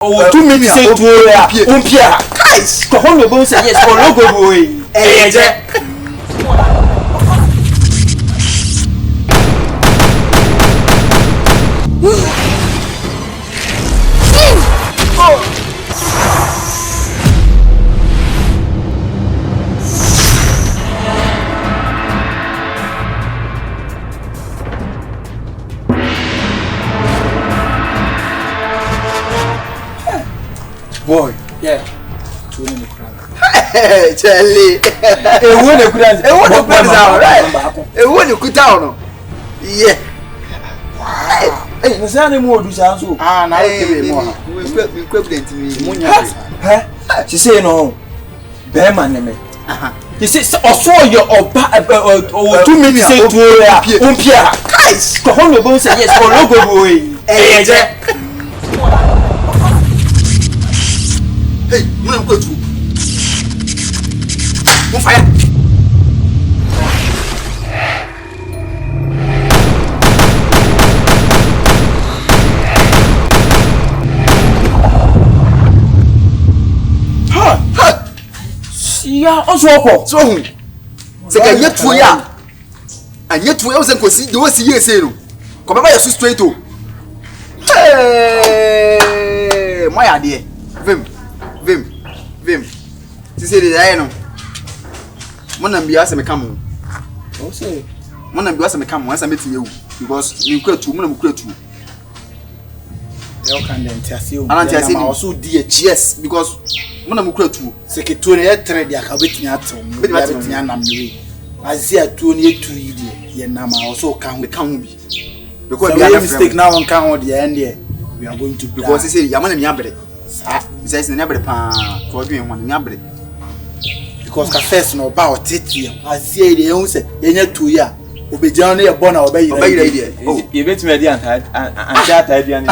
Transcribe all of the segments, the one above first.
Oh, 2 minutes say to Umpia. Guys, go home your say yes, or logo boy. Eh, boy, yeah. Charlie, a winner could answer. a winner could answer. A winner could down. Yeah. Hey, the son more do so. Ah, now we equivalent to me. Huh? She say no. Bearman name. You say or saw your or 2 minutes say to Umpia. Guys, go home your bones say yes, or logo boy. Eh, hey, you don't go to. On fire. Yeah, also so say can yet to ya. And yet to us and consider you see you say no. Come by your straight to. Hey, my idea. Vim. She said I know. Mona be ask me come. Oh say. Mona be ask me come once I meet you because you create two, mona create two. You can then tell you. And I say also DHS because mona create two. Secretary trade ya ka betini atom. Betini anam ni. Azia 28 ye na ma also can we can be. Because we are mistake now on can on the end here. We are going to because he say ya man me abere. He says na abere pa to odwen ho na abere. Because ka first no ba otetie. Azia dey ehun say yenya 2 year. Obejan na ye born na obeyira ide. Oh, you betimi adi anta aduane.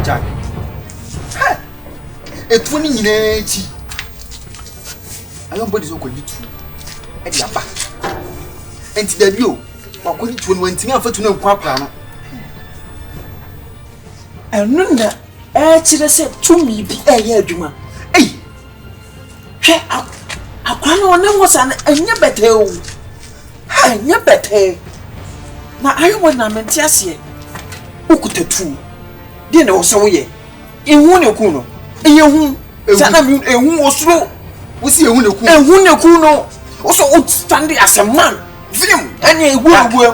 Jack. Hey. Et woni nyina chi. Ayombo di so kwani tu. E di aba. Enti da bio. Wa kwani tu no ntimi afatu na nkwa akra no. Enu na kire se tumi bi eye adwuma. Ei. Hwe akwa na wona ngosa na enye bete o. Ha enye bete. Na ayo na menti ase. Ukutatu. Di na wo ye ehu ne ku no ehu sana mi ehu osuro wo si ehu ne ku no wo so stand as a man film any ehu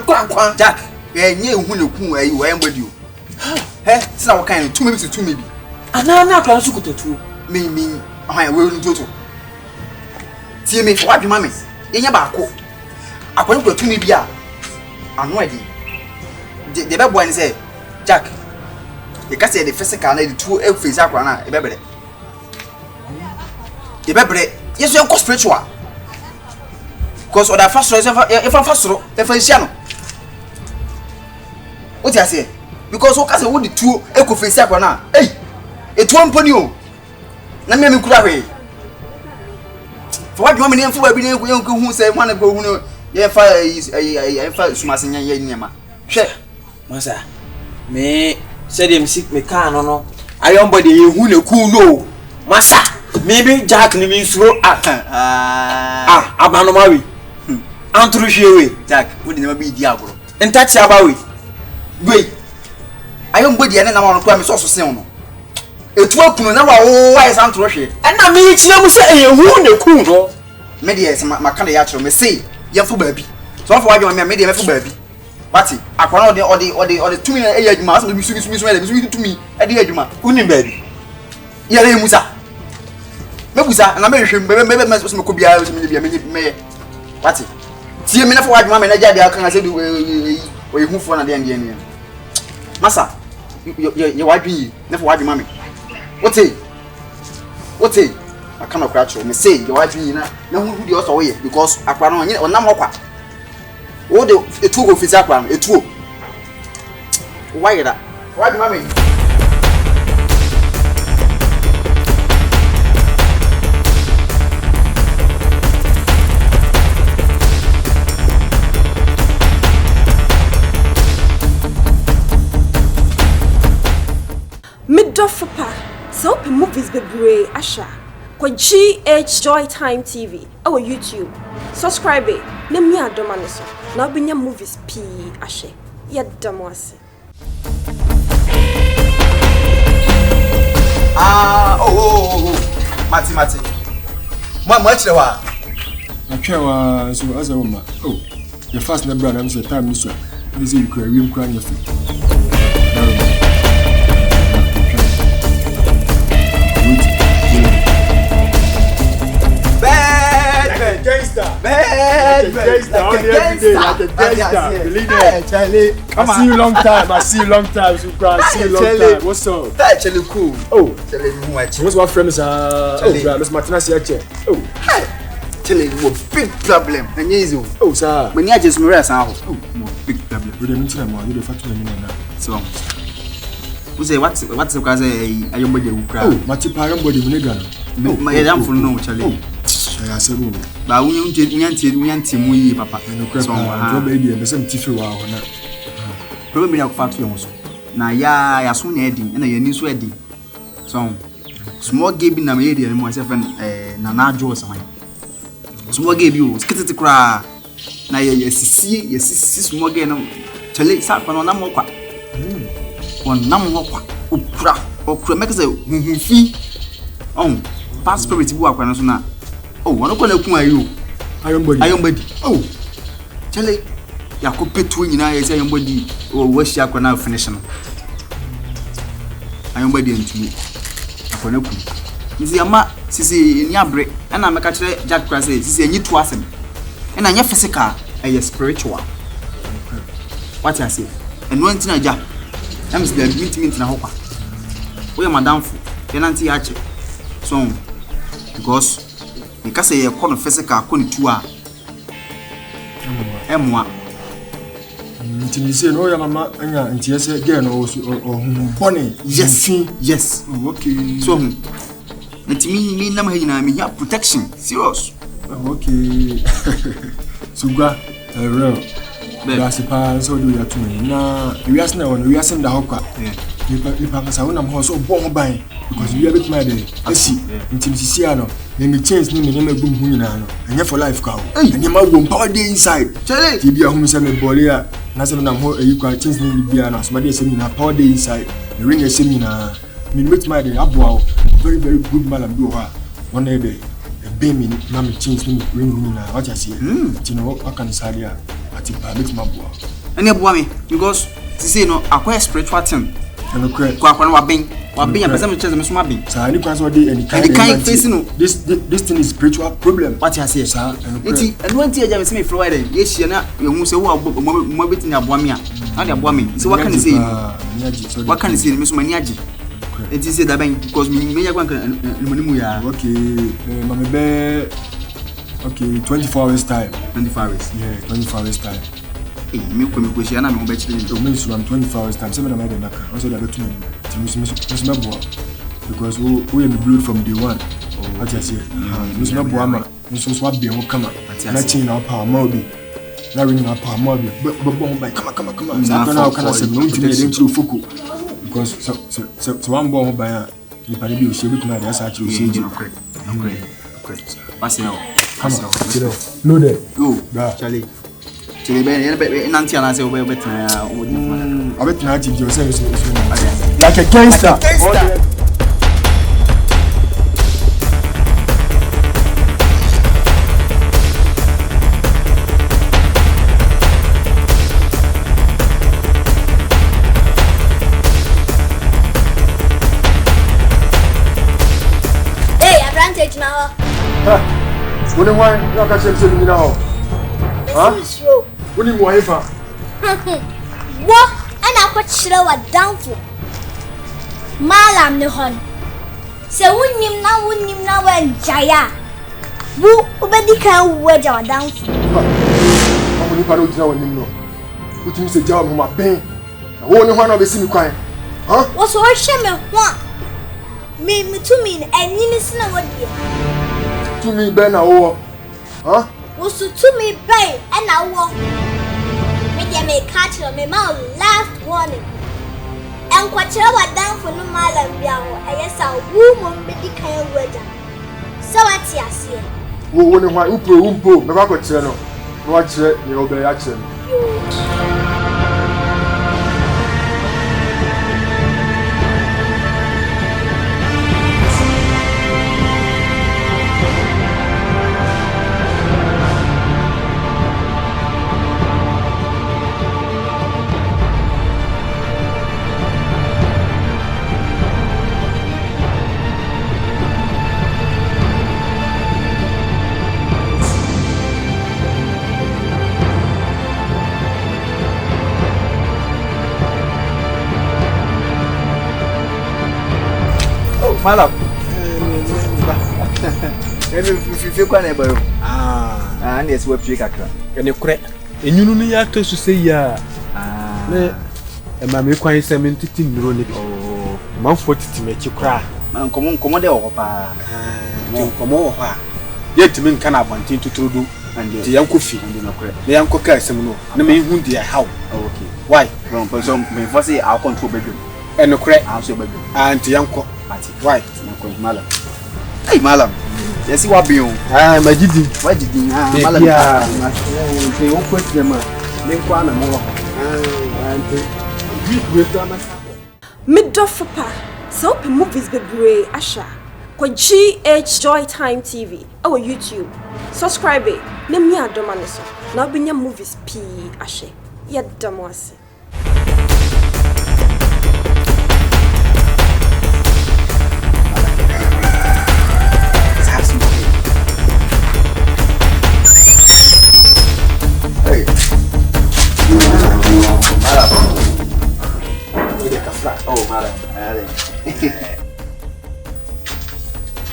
kwankwan Jack nye ehu ne ku ayi wo embody o he sina wo kan tu me bi ana na akra so kutatu me han we nu toto tie me wa dwuma me yenya ba ko akwani kutatu me bi a ano ade de be boy ni say Jack you can say the physical na the two face akwa na e bebere yes you go spiritual because other fast if sia no what you say because o ka say wo the two eko face akwa na etu amponi o na me kura we for what you want me nfo ba bi na enku hu say man go hu no ye fa sumase nya ye nyema hwe masa me said him sick me can no ayombo de yehu ne ku no masa maybe Jack ni min suro abanoma we antru hwewe Jack wo de na bi di agoro ntati abawe gbe ayombo de na ma no kwa me so sen no etu akunu na wa wo wa san tro hwe na me chire mu se ehu ne ku no me de yes maka na ya chiro me say ye fo baabi so fo wadwuma me de me fo baabi wati akwa na ode tumi na eya adwuma aso bi su tumi e de adwuma uni baabi ye re musa me busa na me hwe me so me ko bia so me bia me wati tie me na fo wadwuma me na jade aka na se du we hu fo na de ne masa ye wadwi na fo wadwuma me What I cannot crash me say you are doing na who dey also we because akwa no onye onam hokwa wo de etu go fisi akwa etu why that why do mama Midofapa so open movies bebre asha kwa GH Joy Time TV our YouTube subscribe na mi adoma no so na obenya movies p ashe yedamo ase mati mo chire wa atwa so asa wo ma the first na brand am say time ni so we say you cry we cry your feet Charlie. I see you long time, Supra. I see you long time. What's up? That Charlie cool. Oh, Charlie, who watch? what's my friend, Miss Martinez here? Oh, hi. Charlie, big problem. And yes, oh, sir. When you just mirror sound. Oh, big problem. We don't know more. You don't fat now. So, who say what's the cause? I am body who cry. Oh, Matipa, I am body who no, my am full no, Charlie. I said, but we yanti papa. So, I'm baby, and the same tissue. Probably I'll fat you also. Now, ya soon heading, and I knew sweating. So, small gave in America and myself and Nana Joe something. Small gave you, skitted to cry. Now, yes, small game. Charlie sat on a mocha. One namoka, or make us a fee. Oh, past spirit work when I was not. Oh, what going to come you? I am body. Oh, Charlie, ya could put twin in eyes, I am body, or wish ya can now finish him. I am body into me. I can open. Is your ma, Sissy in your break, and I'm a catcher Jack Crasses, is a new to us. And I'm your physical, a spiritual. What I say, and one thing I jack. I'm the meeting in a hopper. We are Madame Tenancy Archer. So, because a corner physical couldn't to her. M1. Until you say, no, your mamma, and yes, again, or Bonnie. Yes. Okay. So, it mean, I mean, protection. Serious. Okay. Sugar, real. That's a pass or do you to me? Now, we ask now, we ask in the hopper. You pass a one horse or bomb by because we are a bit mad. I see, until Siciano, then we change name and boom hunano, and you for life cow. And you might go power day inside. Charlie, you be a home semi bolia, National Ho, you can change name the pianos, my dear seminar, power day inside, the ring a seminar. Me make my day abwa, very, very good man do her one day. A baby, mammy change me ring what I see. You know what can say here? And you boy me because to say no, acquire spiritual thing. And okay, Wabbing, and some children swabbing. So I need to day and can't face no. This thing is spiritual problem. What I say, sir. And one tear James me Friday. Yes, you know, you must say, well, more bit in your boamia. Not your boaming. So what can you say? What can you say, Miss Maniaji? It is that because me, may I want okay, Mamma Bear. Okay, 24 hours time. 24 hours. Yeah, 24 hours time. Hey, me come to Shana, I'm betting you. Miss from 24 hours time. 7 of my also the document. Because we are blood from day one. What I say, Miss Mabuama, Miss Swab be on come up. Nothing our power mobi. Now ring our power mobi. But come on. Now can I say no to me into Fuku? Because so one bomb by you can be able to my actually say. Okay. Pass it out. Come on, no there. Go, Charlie. Charlie, Nancy and I say, we're better. I bet not yourself like a gangster. Woni hwan na ka chem se ni na ho. Ha? Woni mo ayefa. Wo ana ko chire wa danfo. Malam ne hon. Se wonnim na wa njaya. Wo obedi kan wo ja wa danfo. Amu ni paro jina wonim no. Utimi se jawa mo ma ben. Wo ni hwan na obesi mi kwan. Ha? Wo so hye me ho. Me tumi enyi ni sina wodi. Tumi ben na wo. Ha? Wo so tumi ben na wo. Me dia me catch me ma last warning. En kwachira wa danfo no malam bia ho. Ayesa wu mo mbedi kan waja. Sawati ase. Wo ni hwan umpo me ba ko kire no. No wa kire ni obe ya kire no. Malam. Fifi kwa na bayo. Ande esi wapie kakra. Ene kure. Enyunu ni ya to so sei ya. Ne ma me kwan se me ntiti nnuro ne bi. Manfo titi me chi kura. Man komo de wo pa. Komo wo ha. Ye timi nka na abontin tuturudu. Ande ti yanko fi. Ande na kure. Ne yanko ka asem no. Ne me hu dia how. Okay. Why? From person me for say I control bedroom. Ene kure. Also bedroom. Anti yanko. Why? Malam. Hey Malam. Yes, what be you? Majidi. What did you? Malam. Say one question ma. Me kwa na mo. Midofapa. So movies bebre asha. Kwa GH Joy Time TV. Our YouTube. Subscribe. Na mi adoma ne so. Na obinya movies p ashe. Yedamo ase. Oh, Malam.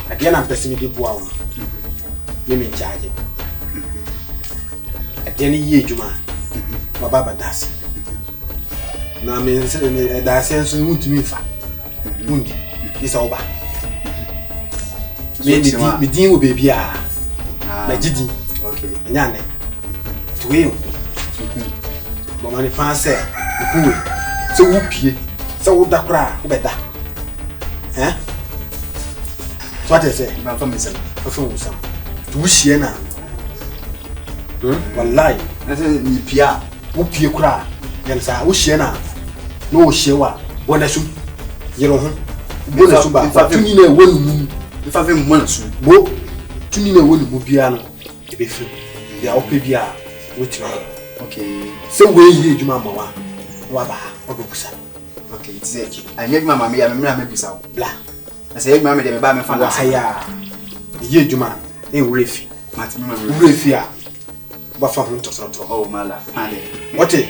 Again, I'm pressing the boa. You mean charge. At the end of the year, Juma, my Baba does. Now, I mean, that sense of wound to me. Wound is over. Maybe me deal with baby. My Gidi. Okay. Nyane. To him. But my fancy, so whoopie. So what da kra ubeda eh so what say Ma fa misem to hie na wallahi na say ni pia wo pie kra yan sa wo hie na no wo hie wa bona su yero ho bona su ba tuni na wonu mu fa fe mo na su bo tuni na wonu mu bia no e be fi ya o pe bia wo tira okay se we yi ejuma ma wa ba o go kusa. Okay, it's it. I need my mammy, I'm not making sound. Blah. I say, Mammy, they buy me fan. Haya. Ye Juma, in Refi. Martin, Refia. But for him to sort of. Oh, Mala. What it?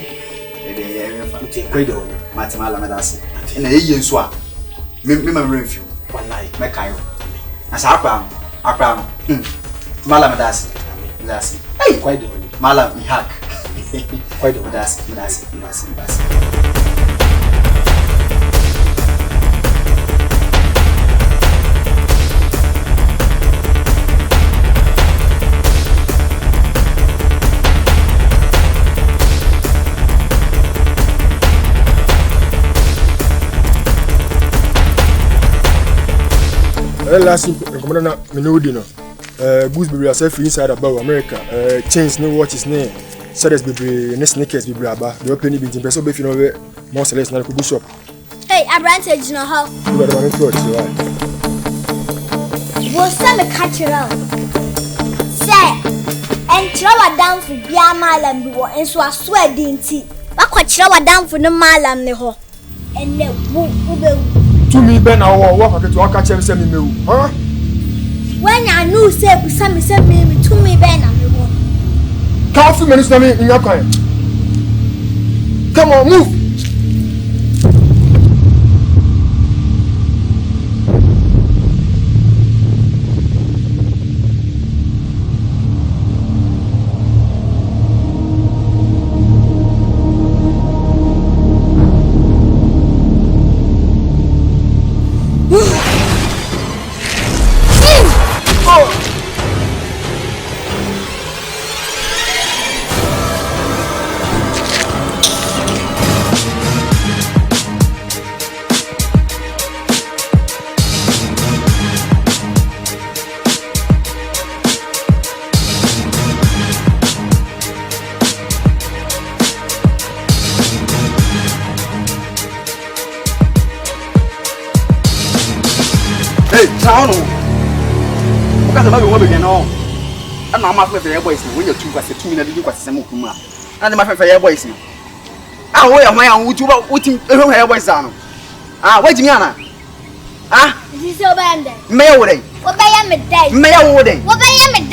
Take cradle. Martin Mala, Madassi. And a year swap. Remember, refuge. One night, Macayo. As our crown. Mala Madassi. Madassi. Hey, quite the Mala, we hack. Quite the Madassi. Last recommend na me no di no. Boots be yourself inside about America. Chains no watches ne. Sellers be sneakers be aba. The open be in person be fi no we more sellers na go shop. Hey, advantage no how. You better man clothes, right? Wo se me catch around. Say, en chira wa down for bia malam bi wo enso aso adinti. Wa kwa chira wa down for no malam ne ho. Enne wo be To me ben awo wo ka to aka chem se me mewu. Huh? When I knew say Busami sent me to me ben and me. Can't feel minister me in your kind. Come on, move. Town. Because the mother will begin on. And my mouth with the airways when you're 2 was a 2 minute you got some kuma. And my friend for airways. I wear my own would you about waiting airways down. Ah, wait, Miana. Ah, This is your band. Mayor, What I am a day. Mayor, What I am a